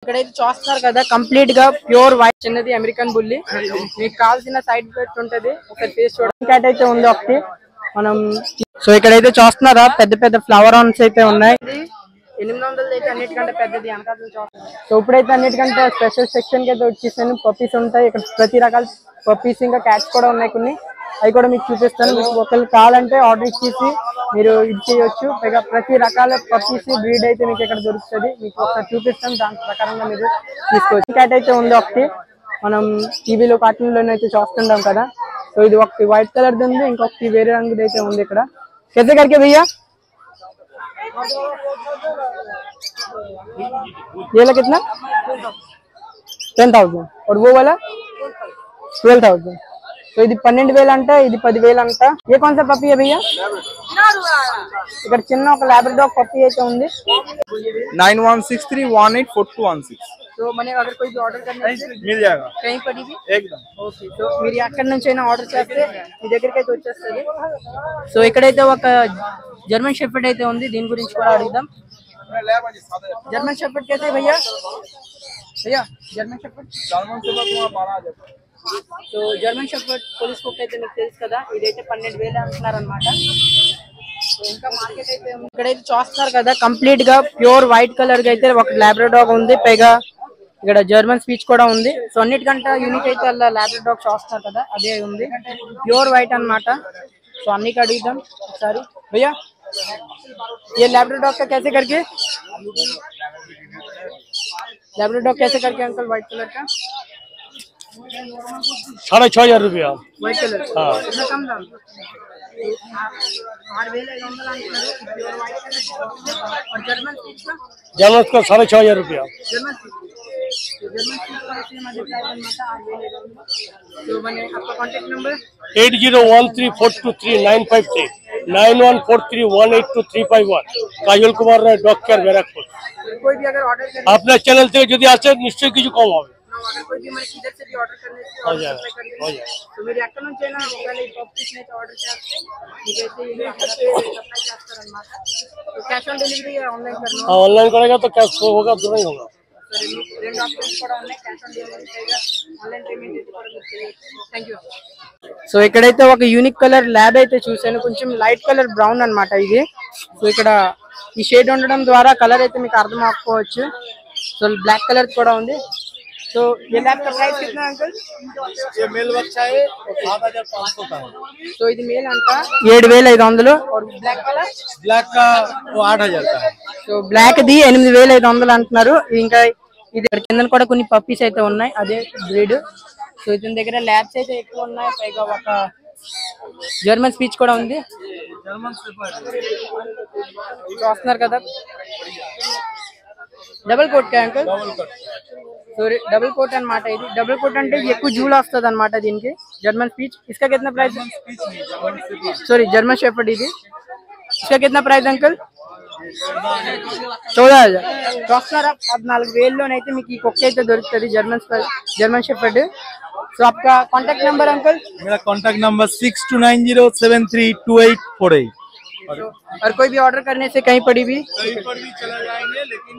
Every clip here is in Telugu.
ఇక్కడైతే చూస్తున్నారు కదా కంప్లీట్ గా ప్యూర్ వైట్ చిన్నది అమెరికన్ బుల్లి. మీకు కావాల్సిన సైడ్ ఎఫెక్ట్ ఉంటది. ఒకటి ఫేస్ చూడండి. క్యాట్ అయితే ఉంది ఒకటి మనం. సో ఇక్కడైతే చూస్తున్నారా పెద్ద పెద్ద ఫ్లవర్ ఆన్స్ అయితే ఉన్నాయి. 800 అయితే అన్నిటికంటే పెద్దది అనకాదు. సో ఇప్పుడైతే అన్నిటికంటే స్పెషల్ సెక్షన్ కి అయితే వచ్చేసాను. పప్పీస్ ఉంటాయి ఇక్కడ ప్రతి రకాల పప్పీస్ ఇంకా క్యాట్స్ కూడా ఉన్నాయి కొన్ని. అవి కూడా మీకు చూపిస్తాను. మీకు ఒకళ్ళు కావాలంటే ఆర్డర్ ఇచ్చేసి మీరు ఇది చేయొచ్చు. పైగా ప్రతి రకాల పప్పీస్ బ్రీడ్ అయితే మీకు ఇక్కడ దొరుకుతుంది. మీకు ఒకసారి చూపిస్తాను, దాని ప్రకారంగా మీరు తీసుకోవచ్చు. క్యాట్ అయితే ఉంది ఒకటి మనం టీవీలో కార్టూన్లోనే అయితే చూస్తుంటాం కదా. సో ఇది ఒకటి వైట్ కలర్ ఉంది, ఇంకొకటి వేరే రంగుది అయితే ఉంది. ఇక్కడ कैसे करके भैया ये वाला कितना 10,000 और वो वाला 12,000. तो ఇది 12,000 అంట, ఇది 10,000 అంట. ये कौन सा पपी है भैया? ఇక్కడ చిన్న ఒక లాబ్రడార్ పప్పీ అయితే ఉంది. 9163184216. तो मैंने अगर कोई भी ऑर्डर करना है मिल जाएगा कहीं पर भी एकदम. ఓకే. సో మీరు ఎక్కడి నుంచి అయినా ఆర్డర్ చేస్తే మీ దగ్గరికి అయితే వచ్చేస్తుంది. సో ఇక్కడైతే ఒక జర్మన్ షెఫర్డ్ అయితే ఉంది, దీని గురించి కూడా అడుగుదాం. జర్మన్ షెఫర్డ్ कैसे भैया भैया German shepherd so German shepherd police cook అయితే మీకు తెలుసు కదా, ఇదైతే 12,000 అంటున్నారు అనమాట. సో ఇంకా మార్కెట్ అయితే ఇక్కడైతే చూస్తున్నారు కదా కంప్లీట్ గా ప్యూర్ వైట్ కలర్ గా అయితే ఒక లాబ్రడార్ ఉంది. పైగా ఇక్కడ జర్మన్ స్పీచ్ కూడా ఉంది. సో అన్నిటికంటే యూనిక్ అయితే లాబ్రడార్ చూస్తున్నారు కదా, అదే ఉంది ప్యూర్ వైట్ అన్నమాట. సో అన్ని అడుగుదాం ఒకసారి. భయ్యా ये लैब्राडोर का कैसे करके लैब्राडोर कैसे करके अंकल व्हाइट कलर का 6,500 रुपया व्हाइट कलर हाँ इतना कम दाम 6,500 అంటున్నారు ప్యూర్ వైట్ కలర్. और जर्मन स्पीच का जर्मन का 6,500 रुपया जर्मन स्पीच का सेम अदर प्राइस अनमाटा 6,000. तो मैंने आपका कांटेक्ट नंबर 8013423953 9143182351 काजल कुमार राय डॉग केयर बैरकपुर. कोई भी अगर ऑर्डर करना आपने चैनल से যদি আসে নিশ্চয়ই কিছু কম হবে. अगर कोई भी मैं किधर से भी ऑर्डर करने से हो जाएगा हो जाएगा. तो मेरे అక్కడ నుంచి అయినా ఒకవేళ ఈ పప్పీస్ ని ఆర్డర్ చేస్తే మీకైతే ఇది సప్లై చేస్తారన్నమాట. तो कैश ऑन डिलीवरी या ऑनलाइन करना हाँ ऑनलाइन करेगा तो कैश होगा तो नहीं होगा. రెండు ఆప్షన్స్ కూడా ఉన్నాయి, క్యాష్ ఆన్ డెలివరీ చేయగా ఆన్లైన్ పేమెంట్ ఇది కూడా మీకు చేయొచ్చు. థాంక్యూ. సో ఇక్కడైతే ఒక యూనిక్ కలర్ ల్యాబ్ అయితే చూసాను, కొంచెం లైట్ కలర్ బ్రౌన్ అన్నమాట ఇది. సో ఇక్కడ ఈ షేడ్ ఉండడం ద్వారా కలర్ అయితే మీకు అర్థం అవ్వకపోవచ్చు. సో బ్లాక్ కలర్ కూడా ఉంది. तो ये लैब का प्राइस कितना है अंकल? ये मेल बच्चा है 7,500 का है. तो ఇది మేల్ అంట 7,500 और ब्लैक वाला ब्लैक का वो 8,000 का है. సో బ్లాక్ ది 8,500 అంటున్నారు. ఇంకా ఇది కింద కూడా కొన్ని పప్పీస్ అయితే ఉన్నాయి అదే బ్రీడ్. సో ఇతని దగ్గర ల్యాబ్స్ అయితే ఎక్కువ ఉన్నాయి. పైగా ఒక జర్మన్ స్పీచ్ కూడా ఉంది. जर्मन शेफर्ड చూస్తున్నారు కదా డబుల్ కోట్ కా అంకల్ सॉरी डबल कोट అన్నమాట. ఇది డబుల్ కోట్ అంటే ఎక్కువ జూల్ వస్తుంది అన్నమాట దీనికి. జర్మన్ స్పీచ్ इसका कितना प्राइस सॉरी जर्मन शेफर्ड ఇది इसका कितना प्राइस अंकल 14,000. చూస్తున్నారా 14,000లోనైతే మీకు ఈ కుక్క అయితే దొరుకుతుంది జర్మన్ షెఫర్డ్. సో आपका कांटेक्ट नंबर अंकल? मेरा कांटेक्ट नंबर 6290732848. और कोई भी ऑर्डर करने से कहीं पर भी चला जाएंगे लेकिन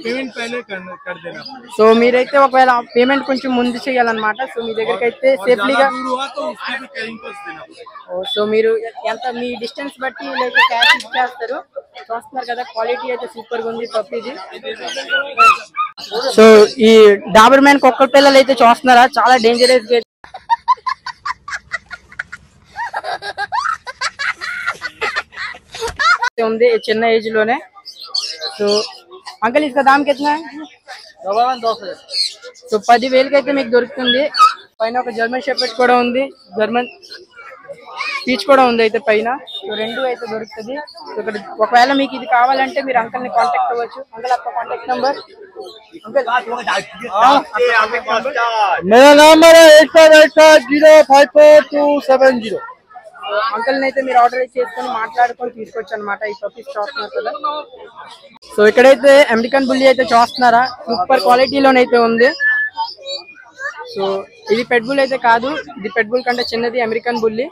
पेमेंट पहले कर देना. సో మీరైతే ఒకవేళ పేమెంట్ కొంచెం ముందు చేయాలన్నమాట. సో మీ దగ్గరికి అయితే సేఫ్లీగా तो उसके भी कैरिंग कॉस्ट देना पड़ेगा. సో మీరు ఎంత మీ డిస్టెన్స్ బట్టి లేకపోతే క్యాష్ ఇచ్చేస్తారు. చూస్తున్నారు కదా క్వాలిటీ అయితే సూపర్ గా ఉంది పప్పీది. సో ఈ డాబర్ మ్యాన్ కుక్క పిల్లలు అయితే చూస్తున్నారా చాలా డేంజరస్ గా ఉంది చిన్న ఏజ్ లోనే. సో अंकल इसका दाम कितना है? 10,000. సో 10,000కి అయితే మీకు దొరుకుతుంది. పైన ఒక జర్మన్ షెఫర్డ్ కూడా ఉంది, జర్మన్ స్పీచ్ కూడా ఉంది అయితే పైన. సో రెండు అయితే దొరుకుతుంది. సో ఇక్కడ ఒకవేళ మీకు ఇది కావాలంటే మీరు అంకల్ ని కాంటాక్ట్ అవ్వచ్చు. అంకల్ आपका कांटेक्ट नंबर? मेरा नंबर है 8180544270. అంకల్ ని అయితే మీరు ఆర్డర్ చేసుకొని మాట్లాడుకొని తీసుకోవచ్చు అనమాట. ఈ పప్పీస్ చూస్తున్నారు కదా. సో ఇక్కడైతే అమెరికన్ బుల్లి అయితే చూస్తున్నారా సూపర్ క్వాలిటీలోనైతే ఉంది. సో ఇది పెట్ బుల్ అయితే కాదు, ఇది పెట్ బుల్ కంటే చిన్నది అమెరికన్ బుల్లి.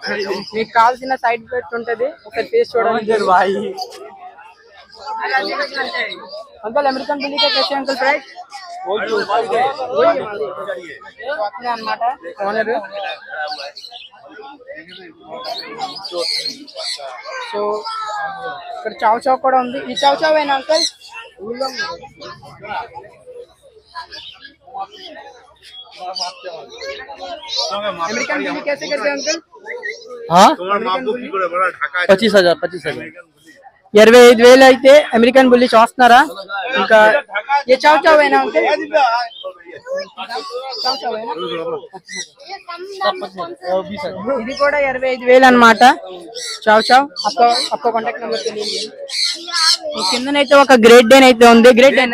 మీకు కావాల్సిన సైడ్ ఎఫెక్ట్ ఉంటది. ఒకసారి ఫేస్ చూడండి. अंकल अमेरिकन बुली का कैसे अंकल प्राइस అన్నమాట ఓనర్ సో ఇక్కడ చావ్ చావ్ కూడా ఉంది ఈ చావ్ చావ్ ఏనా అంకల్ अमेरिकन बुली कैसे करते हैं अंकल हाँ अमेरिकन बुली 25,000 25,000 అయితే అమెరికన్ బుల్లి చూస్తున్నారా ఇంకా ఏ చావ్ చావ్ అయినా అంకల్ చావ్ చావ్ అయినా ఇది కూడా 25,000 అన్నమాట చావ్ చావ్ आपका कांटेक्ट नंबर के लिए ఈ కిందనైతే ఒక గ్రేట్ డేన్ అయితే ఉంది గ్రేట్ డేన్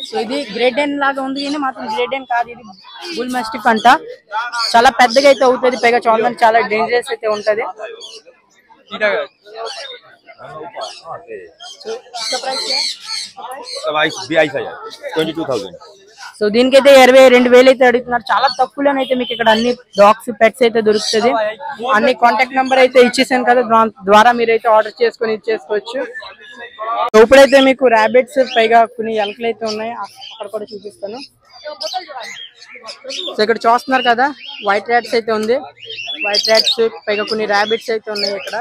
సో ఇది గ్రేట్ డేన్ లాగా ఉంది కానీ మాత్రం గ్రేట్ డేన్ కాదు ఇది బుల్ మాస్టిఫ్ అంట చాలా పెద్దగా అయితే అవుతుంది పైగా చూడడానికి చాలా డేంజరస్ అయితే ఉంటది సో దీనికైతే 22,000 అయితే అడుగుతున్నారు చాలా తక్కువలోనైతే మీకు ఇక్కడ అన్ని డాగ్స్ పెట్స్ అయితే దొరుకుతుంది అన్ని కాంటాక్ట్ నెంబర్ అయితే ఇచ్చేసాను కదా ద్వారా మీరైతే ఆర్డర్ చేసుకొని ఇచ్చేసుకోవచ్చు ఇప్పుడైతే మీకు ర్యాబిట్స్ పైగా కొన్ని ఎలకలు అయితే ఉన్నాయి అక్కడ కూడా చూపిస్తాను సో ఇక్కడ చూస్తున్నారు కదా వైట్ ర్యాట్స్ అయితే ఉంది వైట్ ర్యాట్స్ పైగా కొన్ని ర్యాబిట్స్ అయితే ఉన్నాయి ఇక్కడ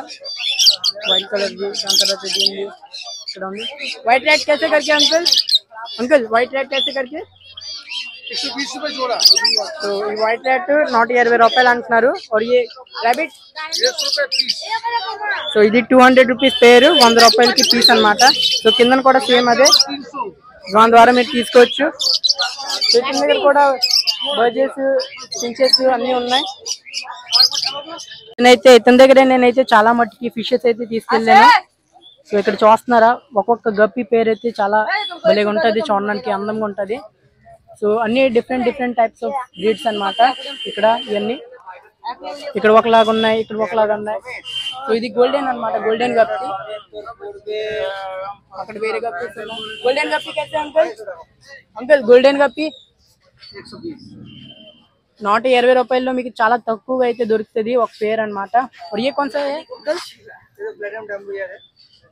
వైట్ కలర్ ది దాని తర్వాత దీనిది ఇక్కడ ఉంది వైట్ ర్యాట్ कैसे करके अंकल వైట్ ర్యాట్ कैसे करके 120 रुपए जोड़ा तो ये व्हाइट रैट 120 రూపాయలు అంటున్నారు और ये रैबिट 100 रुपए पीस సో ఇది 200 రూపీస్ పేరు 100 రూపాయలకి పీస్ అన్నమాట సో కిందన కూడా సేమ్ అదే దాని ద్వారా మీరు తీసుకోవచ్చు సో కింద దగ్గర కూడా బర్జెస్ ఫించెస్ అన్నీ ఉన్నాయి ఇతని దగ్గర నేనైతే చాలా మట్టుకి ఫిషెస్ అయితే తీసుకెళ్ళాను సో ఇక్కడ చూస్తున్నారా ఒక్కొక్క గప్పి పేరు అయితే చాలా భలేగా ఉంటది చూడడానికి అందంగా ఉంటది సో అన్ని డిఫరెంట్ టైప్స్ ఆఫ్ బ్రీడ్స్ అన్నమాట ఇక్కడ ఇవన్నీ ఇక్కడ ఒకలాగా ఉన్నాయి ఇక్కడ ఒకలాగా ఉన్నాయి సో ఇది గోల్డెన్ అన్నమాట గోల్డెన్ గప్పి అక్కడ వేరే గప్పి గోల్డెన్ గప్పి कैसे अंकल గోల్డెన్ గప్పి 120 రూపాయల్లో మీకు చాలా తక్కువగా అయితే దొరుకుతుంది ఒక పేరు అన్నమాట और ये कौन सा है अंकल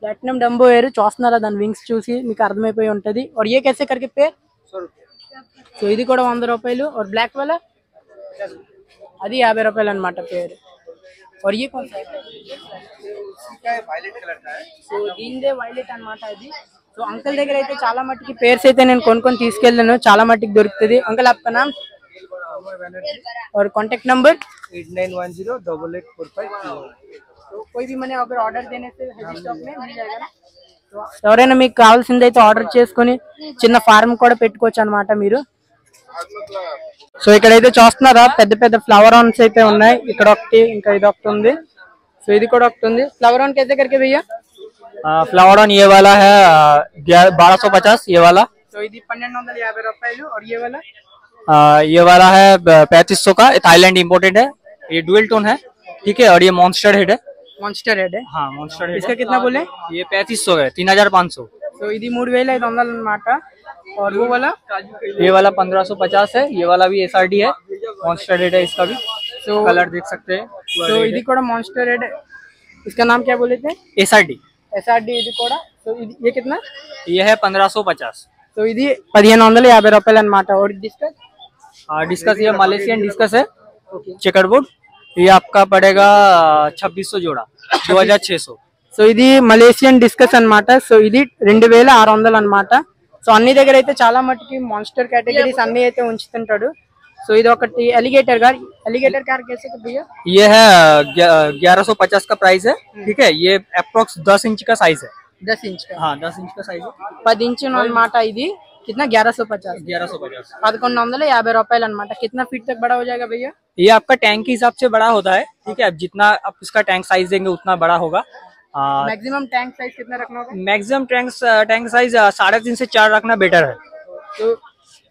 प्लैटिनम डंबो एयर చూస్తున్నారా దాని వింగ్స్ చూసి మీకు అర్థమైపోయి ఉంటది और ये कैसे करके पेयर 100 रुपए సో ఇది కూడా 100 రూపాయలు और ब्लैक वाला అది 50 రూపాయలు అన్నమాట పేరు और ये कौन सा है इसका वायलेट कलर का है సో దీనిదే వైలెట్ అన్నమాట ఇది సో అంకుల్ దగ్గర అయితే చాలా మట్టుకి పేర్స్ అయితే నేను కొనుక్కొని తీసుకెళ్ళాను చాలా మట్టుకి దొరుకుతుంది అంకుల్ आपका नाम और कांटेक्ट नंबर 89108845 तो कोई भी मैंने अगर ऑर्डर देने से हेवी स्टॉक में मिल जाएगा ना ఎవరైనా మీకు కావాల్సింది అయితే ఆర్డర్ చేసుకొని చిన్న ఫార్మ్ కూడా పెట్టుకోవచ్చు అన్నమాట మీరు సో ఇక్కడైతే చూస్తున్నారా పెద్ద పెద్ద ఫ్లవర్ ఆన్స్ అయితే ఉన్నాయి ఇక్కడ ఒకటి ఇంకా ఇది ఒకటి ఉంది సో ఇది కూడా ఒకటి ఉంది ఫ్లవర్ ఆన్ कैसे करके भैया फ्लावर ऑन ये वाला है 1250 ये वाला సో ఇది 1250 రూపాయలు और ये वाला है 3500 का थाईलैंड इंपोर्टेड है ये डुअल टोन है ठीक है और ये मॉन्स्टर हेड है मॉन्स्टर हेड है हाँ मॉन्स्टर हेड इसका कितना बोले ये 3500 है 3500 సో ఇది 3500 అన్నమాట और वो वाला ये वाला 1550 है ये वाला भी SRD है मॉन्स्टर हेड है इसका भी సో कलर देख सकते हैं సో ఇది కూడా मॉन्स्टर हेड इसका नाम क्या बोले थे SRD एसआरडी ఇది కూడా సో ఇది ये कितना ये है 1550 సో ఇది 1550 రూపాయలు అన్నమాట और डिस्कस डिस्कस ये मलेशियन डिस्कस है चेकर बोर्ड ये आपका पड़ेगा 2600 जोड़ा 2600 సో ఇది మలేషియన్ డిస్కస్ అన్నమాట సో ఇది 2600 అన్నమాట సో అన్ని దగ్గర అయితే చాలా మట్టుకి మాన్స్టర్ కేటగిరీస్ అన్ని అయితే ఉంచుతుంటాడు సో ఇది ఒకటి एलिगेटर कार कैसे कर दिया ये है 1150 का प्राइस है ठीक है ये अप्रोक्स 10 इंच का साइज है 10 इंच का हाँ 10 इंच का साइज है 10 इंच అన్నమాట ఇది कितना 1150 1150 1150 రూపాయలు అన్నమాట कितना फीट तक बड़ा हो जाएगा भैया ये आपका टैंक के हिसाब से बड़ा होता है ठीक है अब जितना आप इसका टैंक साइज देंगे उतना बड़ा होगा मैक्सिमम टैंक साइज कितना रखना होगा मैक्सिमम टैंक साइज 3.5 से 4 रखना बेटर है సో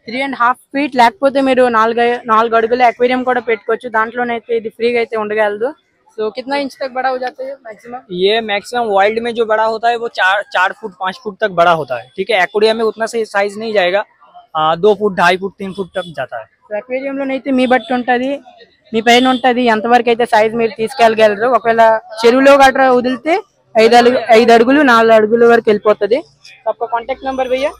3.5 ఫీట్ లేకపోతే మీరు 4 అడుగుల అక్వేరియం కూడా పెట్టుకోవచ్చు దాంట్లోనైతే ఇది ఫ్రీగా అయితే ఉండగలదు సో कितना इंच तक बड़ा हो जाता है मैक्सिमम ये मैक्सिमम वाइल्ड में जो बड़ा होता है वो 4 फुट 5 फुट तक बड़ा होता है ठीक है एक्वेरियम में उतना से साइज नहीं जाएगा 2 फुट 2.5 फुट 3 फुट तक जाता है సో అక్వేరియం లోనైతే మీ బట్టి ఉంటది మీ పైన ఉంటది ఎంతవరకు అయితే సైజ్ మీరు తీసుకెళ్ళగలరు. ఒకవేళ చెరువులో గట్రా వదిలితే 5 అడుగులు 4 అడుగుల వరకు వెళ్ళిపోతుంది. आपका कांटेक्ट नंबर भैया?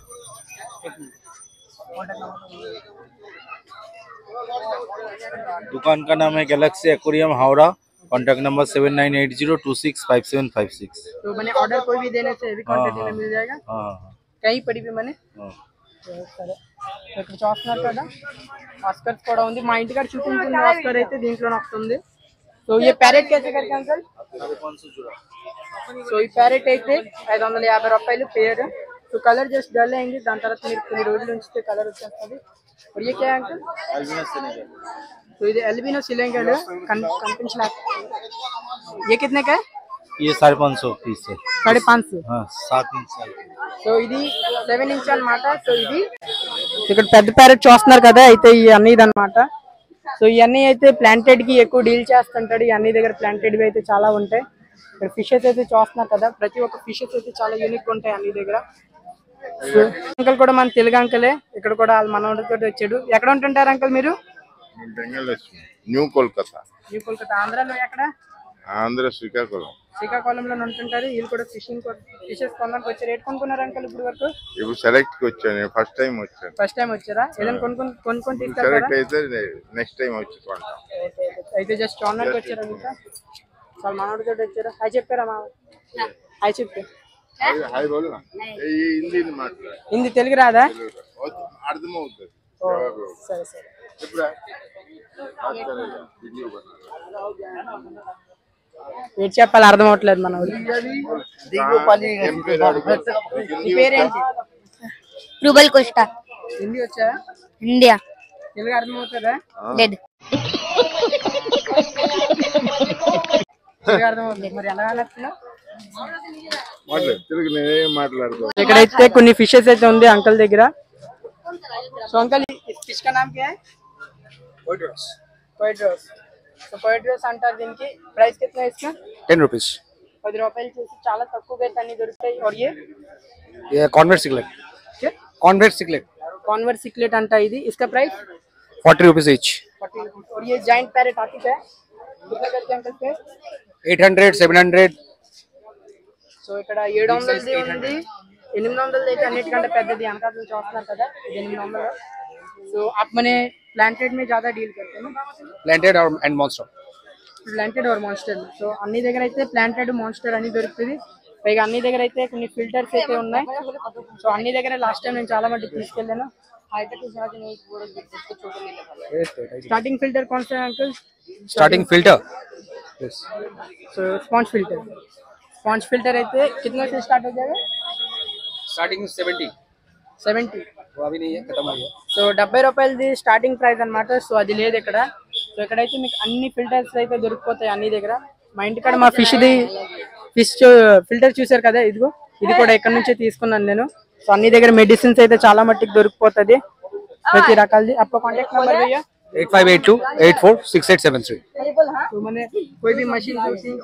दुकान का नाम है Galaxy aquarium Howrah. Contact number 7980265756। तो मैंने ऑर्डर कोई भी देने से भी क्वांटिटी में मिल जाएगा। हाँ कहीं पड़ी भी मैंने సరే ఇక్కడ చూస్తున్నారు కదా ఆస్కర్స్ కూడా ఉంది. మా ఇంటి కాడ చూపించిన ఆస్కర్ అయితే దీంట్లోనే వస్తుంది. సో ఈ ప్యారెట్ कैसे करके अंकल? 550 जोड़ा। సో ఈ ప్యారెట్ అయితే 550 రూపాయలు పేరు. సో కలర్ జస్ట్ డల్ అయింది, దాని తర్వాత మీరు కొన్ని రోజులు ఉంచితే కలర్ వచ్చేస్తుంది. और ये क्या है अंकल? Albino Senegal. तो ये एल्बिनो सिलेंगल कंपेंशन। ये कितने का है? ये 550 पीस है। 550। हाँ 7 इंच साइज। సో ఇది 7 ఇంచ్ అన్నమాట. సో ఇది ఇక్కడ పెద్ద ప్యారెట్ చూస్తున్నారు కదా, అయితే ఇవన్నీ ఇదన్నమాట. సో ఇవన్నీ అయితే ప్లాంటెడ్ కి ఎక్కువ డీల్ చేస్తుంటాడు. ఇవన్నీ దగ్గర ప్లాంటెడ్ వి అయితే చాలా ఉంటాయి. ఇక్కడ ఫిషెస్ అయితే చూస్తున్నారు కదా, ప్రతి ఒక్క ఫిషెస్ అయితే చాలా యూనిక్ ఉంటాయి అన్ని దగ్గర. సో అంకల్ కూడా మన తెలుగు అంకలే, ఇక్కడ కూడా వాళ్ళ మనవడితో వచ్చాడు. ఎక్కడ ఉంటుంటారు అంకల్ మీరు? న్యూ కోల్కతా. న్యూ కోల్కతా ఆంధ్రాలో ఎక్కడ? ఆంధ్ర శ్రీకాకుళం. శ్రీకాకుళంలో ఉంటుంటారు. వీళ్ళు కూడా ఫిషింగ్ ఫిషెస్ కొనడానికి వచ్చారు. రేట్ కొనుక్కున్నారు అంకల్ ఇప్పుడు వరకు? ఇప్పుడు సెలెక్ట్ కి వచ్చాను, ఫస్ట్ టైం వచ్చాను. ఫస్ట్ టైం వచ్చారా? ఏదైనా కొనుక్కొని తీసుకెళ్తారా? సెలెక్ట్ అయితే నెక్స్ట్ టైం వచ్చి కొంటాం. అయితే జస్ట్ చూడడానికి వచ్చారా ఇంకా? చాలా మనోడితో వచ్చారా? హాయ్ చెప్పారా మా? హాయ్ చెప్పే. హాయ్ బోలు హిందీ మాట్లాడు. హిందీ తెలుగు రాదా? అర్థమవుతుంది. సరే సరే. ఏం చెప్పాలి అర్థం అవట్లేదు మన పేరేంటి? Rouble Costa. హిందీ వచ్చా? इंडिया। తెలుగు అర్థం అవుతుందా? डेड। తెలుగు అర్థం అవుతుంది. మరి ఎలా నచ్చిందా? తెలుగు నేనేం మాట్లాడుతాను. ఇక్కడైతే కొన్ని ఫిషెస్ అయితే ఉంది అంకల్ దగ్గర. సో अंकल फिश का नाम क्या है? Poitras। पोइट्रोस। तो पोइट्रोस అంటారు దీనికి. ప్రైస్ कितना है इसका? 10 rupees। 10 రూపాయలు చేసి చాలా తక్కువగా అయితే అన్ని దొరుకుతాయి. और ये कॉन्वर्ट सिकलेट। क्या? कॉन्वर्ट सिकलेट। कॉन्वर्ट सिकलेट अंटा इदी. इसका प्राइस 40 rupees each। 40 रुपीस। और ये जाइंट पैरेट आती है कितना करके अंकल पे? 800 700। సో ఇక్కడ 700 ది ఉంది, 800 అయితే అన్నిటికంటే పెద్దది అనకాతలు చూస్తున్నారు కదా, ఇది 800. సో आप मैंने प्लांटेड में ज्यादा डील करते हैं ना? प्लांटेड और and monster. Planted or monster. So అన్ని దగ్గర అయితే ప్లాంటెడ్ మాన్స్టర్ అని దొరుకుతుంది. పైగా అన్ని దగ్గర అయితే కొన్ని ఫిల్టర్స్ అయితే ఉన్నాయి. సో అన్ని దగ్గర లాస్ట్ టైం నేను చాలా మటుకు తీసుకెళ్ళాను. स्टार्टिंग फिल्टर कौन सा है अंकल? Starting filter. यस। सो स्पॉन्ज फिल्टर। स्पॉन्ज फिल्टर అయితే कितने से स्टार्ट हो जाएगा? स्टार्टिंग 70। वो अभी नहीं है, खत्म हो गया। సో 70 రూపాయలది స్టార్టింగ్ ప్రైస్ అన్నమాట. సో అది లేదు ఇక్కడ. సో ఇక్కడైతే మీకు అన్ని ఫిల్టర్స్ అయితే దొరికిపోతాయి అన్ని దగ్గర. మా ఇంటికాడ మా ఫిష్ ఫిల్టర్ చూసారు కదా, ఇదిగో ఇది కూడా ఇక్కడ నుంచే తీసుకున్నాను నేను. సో అన్ని దగ్గర మెడిసిన్స్ అయితే చాలా మట్టికి దొరికిపోతుంది ప్రతి రకాలది. आपका कांटेक्ट नंबर भैया? 8582846873। तो मैंने कोई भी मशीन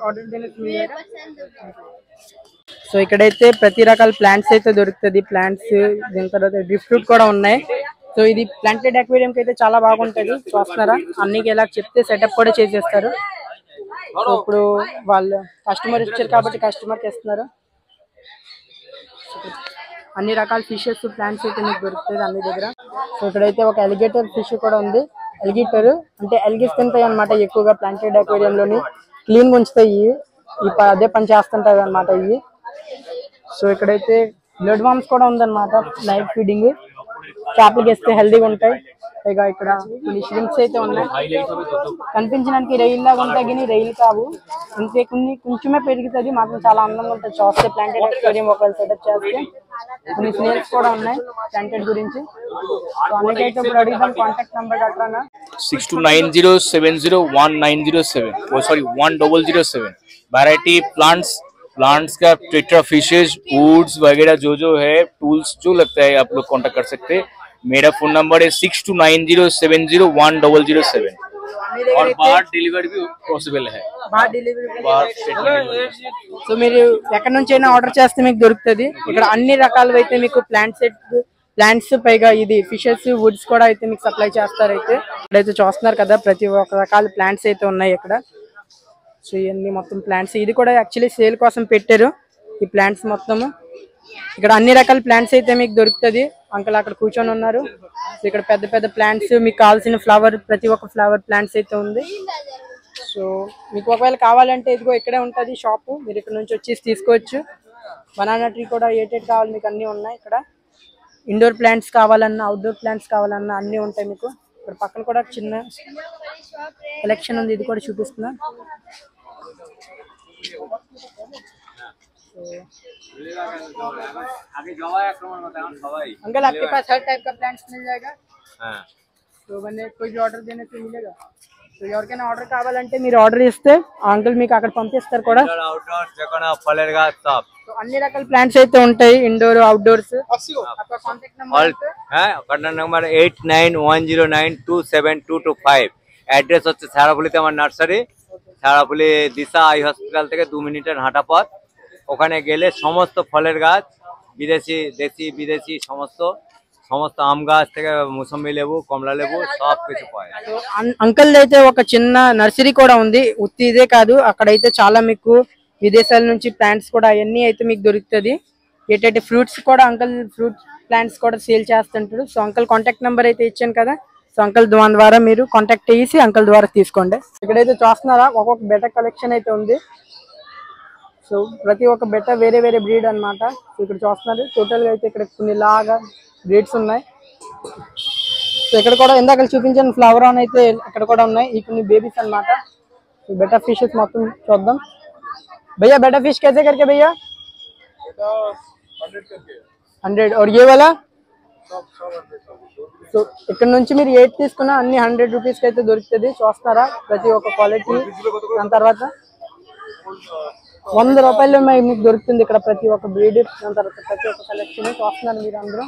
ऑर्डर देने को मिलेगा. సో ఇక్కడైతే ప్రతి రకాల ప్లాంట్స్ అయితే దొరుకుతుంది. ప్లాంట్స్ దీని తర్వాత డ్రిఫ్ట్ ఫ్రూట్ కూడా ఉన్నాయి. సో ఇది ప్లాంటెడ్ అక్వేరియం కి అయితే చాలా బాగుంటది. చూస్తున్నారా, అన్ని ఎలా చెప్తే సెటప్ కూడా చేసేస్తారు. సో ఇప్పుడు వాళ్ళు కస్టమర్ ఇచ్చారు కాబట్టి కస్టమర్ కి ఇస్తున్నారు. అన్ని రకాల ఫిషెస్ ప్లాంట్స్ అయితే మీకు దొరుకుతుంది అన్ని దగ్గర. సో ఇక్కడైతే ఒక ఎలిగేటర్ ఫిష్ కూడా ఉంది. ఎలిగేటర్ అంటే ఎలిగేట్స్ తింటాయి అనమాట ఎక్కువగా ప్లాంటెడ్ అక్వేరియం లోని. క్లీన్ గా ఉంచుతాయి, అదే పని చేస్తుంటాయి అనమాట ఇవి. సో ఇక్కడైతే బ్లడ్ వామ్స్ కూడా ఉందన్నమాట, లైవ్ ఫీడింగ్. చేపలకి వేస్తే హెల్దీగా ఉంటాయి. పైగా ఇక్కడ కొన్ని షిరింప్స్ అయితే ఉన్నాయి. కనిపించడానికి రైల్ లాగా ఉంటాయి కానీ రైలు కావు. ఇంతే కొంచెమే పెరుగుతుంది, మాత్రం చాలా అందంగా ఉంటుంది. చూస్తే ప్లాంటెడ్ అక్వేరియం ఒకవేళ సెటప్ చేస్తే. కొన్ని స్నేక్స్ కూడా ఉన్నాయి ప్లాంటెడ్ గురించి. సో అన్నికైతే ఇప్పుడు అడుగుదాం. కాంటాక్ట్ నెంబర్ కట్టరానా? 6290701907। वो सॉरी 1007। वैरायटी प्लांट्स का टेट्रा फिशेज वुड्स वगैरह जो है टूल्स जो लगता है आप लोग कांटेक्ट कर सकते हैं। मेरा फोन नंबर है 6290701907। और बाहर डिलीवरी भी पॉसिबल है। బాగా డెలివరీ. సో మీరు ఎక్కడి నుంచి అయినా ఆర్డర్ చేస్తే మీకు దొరుకుతుంది. ఇక్కడ అన్ని రకాలు అయితే మీకు ప్లాంట్స్ పైగా ఇది ఫిషెస్ వుడ్స్ కూడా అయితే మీకు సప్లై చేస్తారు. అయితే ఇక్కడైతే చూస్తున్నారు కదా ప్రతి ఒక్క రకాల ప్లాంట్స్ అయితే ఉన్నాయి ఇక్కడ. సో ఇవన్నీ మొత్తం ప్లాంట్స్, ఇది కూడా యాక్చువల్లీ సేల్ కోసం పెట్టారు ఈ ప్లాంట్స్ మొత్తము. ఇక్కడ అన్ని రకాల ప్లాంట్స్ అయితే మీకు దొరుకుతుంది. అంకుల్ అక్కడ కూర్చొని ఉన్నారు. సో ఇక్కడ పెద్ద పెద్ద ప్లాంట్స్, మీకు కావాల్సిన ఫ్లవర్, ప్రతి ఒక్క ఫ్లవర్ ప్లాంట్స్ అయితే ఉంది. సో మీకు ఒకవేళ కావాలంటే ఇదిగో ఇక్కడే ఉంటుంది షాపు, మీరు ఇక్కడ నుంచి వచ్చేసి తీసుకోవచ్చు. బనానా ట్రీ కూడా ఏటేటి కావాలి మీకు అన్నీ ఉన్నాయి ఇక్కడ. ఇండోర్ ప్లాంట్స్ కావాలన్నా, అవుట్డోర్ ప్లాంట్స్ కావాలన్నా అన్నీ ఉంటాయి మీకు. ఇక్కడ పక్కన కూడా చిన్న కలెక్షన్ ఉంది, ఇది కూడా చూపిస్తున్నా. अंकल आपके पास हर टाइप का प्लांट्स मिल जाएगा. तो मैंने कोई भी ऑर्डर देने से मिलेगा. तो ఎవరికైనా ఆర్డర్ కావాలంటే మీరు ఆర్డర్ ఇస్తే అంకుల్ మీకు అక్కడ పంపిస్తారు కూడా. సో అన్ని రకాల ప్లాంట్స్ అయితే ఉంటాయి, ఇండోర్ అవుట్డోర్స్. आपका कांटेक्ट नंबर 8910927225 অ্যাড্রেস হচ্ছে ছাড়াপুলিতে আমার নার্সারি, ছাড়াপুলি দিশা আই হসপিটাল থেকে 2 মিনিটের হাঁটা পথ। ওখানে গেলে সমস্ত ফলের গাছ, বিদেশি দেশি বিদেশি সমস্ত আম গাছ থেকে মুসম্বি লেবু, কমলা লেবু সব কিছু পায়। అంకల్ అయితే ఒక చిన్న నర్సరీ కూడా ఉంది, ఉత్తి ఇదే కాదు అక్కడైతే చాలా మీకు విదేశాల నుంచి ప్లాంట్స్ కూడా అవన్నీ అయితే మీకు దొరుకుతుంది. ఏటైతే ఫ్రూట్స్ కూడా అంకల్ ఫ్రూట్ ప్లాంట్స్ కూడా సేల్ చేస్తుంటారు. సో అంకల్ కాంటాక్ట్ నెంబర్ అయితే ఇచ్చాను కదా, సో అంకల్ ద్వారా మీరు కాంటాక్ట్ చేసి అంకల్ ద్వారా తీసుకోండి. ఇక్కడైతే చూస్తున్నారా ఒక్కొక్క బెట కలెక్షన్ అయితే ఉంది. సో ప్రతి ఒక్క బెట వేరే వేరే బ్రీడ్ అన్నమాట. సో ఇక్కడ చూస్తున్నారు టోటల్ గా అయితే ఇక్కడ కొన్ని లాగా బ్రీడ్స్ ఉన్నాయి. సో ఇక్కడ కూడా ఇందాక చూపించిన ఫ్లవర్ ఆన్ అయితే ఇక్కడ కూడా ఉన్నాయి, ఈ కొన్ని బేబీస్ అన్నమాట. సో బెటా ఫిషెస్ మొత్తం చూద్దాం. भैया बेटा फिश कैसे करके भैया? 100 और ये वाला? సో ఇక్కడ నుంచి మీరు 8 తీసుకున్నా అన్ని 100 రూపీస్ కి అయితే దొరుకుతుంది. చూస్తారా ప్రతి ఒక్క క్వాలిటీ. దాని తర్వాత 100 రూపాయలు మీకు దొరుకుతుంది ఇక్కడ ప్రతి ఒక్క బ్రీడ్. దాని తర్వాత ప్రతి ఒక్క కలెక్షన్ చూస్తున్నారు మీరు అందరూ.